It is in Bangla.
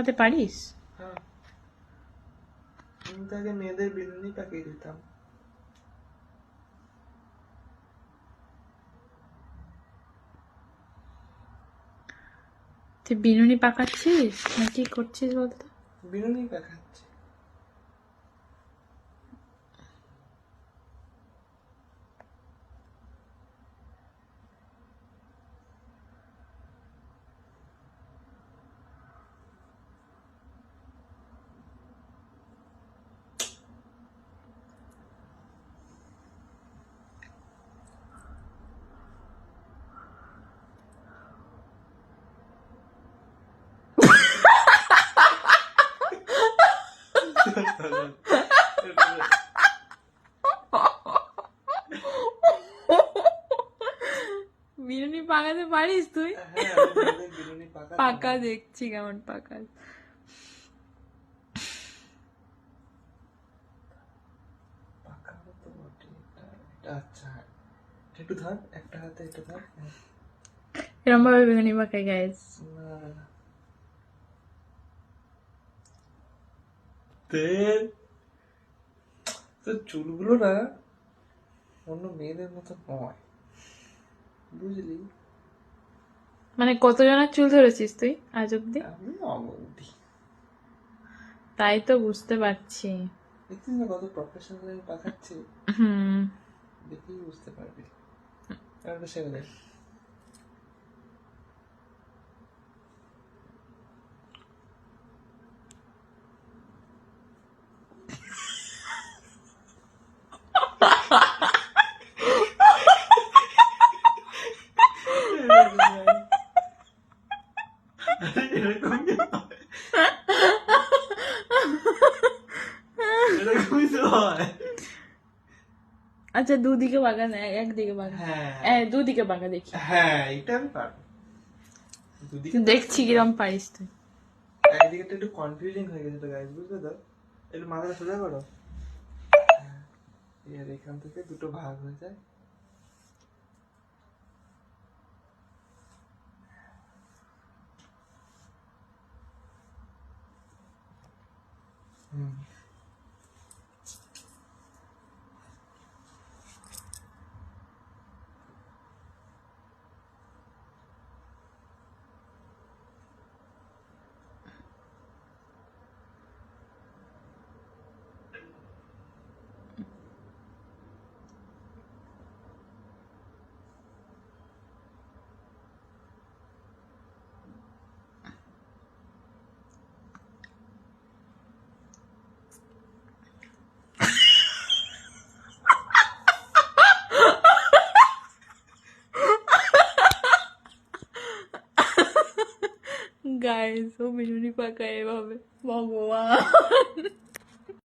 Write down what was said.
পাকাতে পারিস? হ্যাঁ, আমি তো আগে মেয়েদের বিনুনি পাকিয়ে দিতাম। তুই বিনুনি পাকাচ্ছিস না কি করছিস বলতো? বিনুনি পাকাচ্ছি। বিনুনি পাকাতে পারিস তুই? হ্যাঁ, আমি মেয়েদের বিনুনি পাকাতাম। পাকা দেখছি কেমন পাকা। পাকাবো তো বটে। এটা আচ্ছা, একটু ধর, একটা হাতে একটু ধর। এরকম ভাবে বিনুনি পাকাই গাইস। না, তেল তোর চুলগুলো না অন্য মেয়েদের মতো নয়, বুঝলি? মানে কতজনের চুল ধরেছিস তুই আজ অব্দি? আমি অবধি তাই তো বুঝতে পারছি। দেখছিস না কত প্রফেশনাল আমি পাকাচ্ছি, হুম। দেখেই বুঝতে পারবি। এবার সেরে দেখ। এরকমই হয়। এরকমই তো হয়। আচ্ছা দুদিকে পাকা না একদিকে পাকা? হ্যাঁ দুদিকে পাকা দেখি। হ্যাঁ, এটা আমি পারবো। দুদিকে দেখছি কিরম পারিস তুই। একদিকে একটু কনফিউজিং হয়ে গেছে তো গাইস, বুঝলে তো? একটু মাথাটা সোজা করো। হ্যাঁ, এর এখান থেকে দুটো ভাগ হয়ে যায়। হুম। গাইস ও বিনুনি পাকা এভাবে, ভগবান।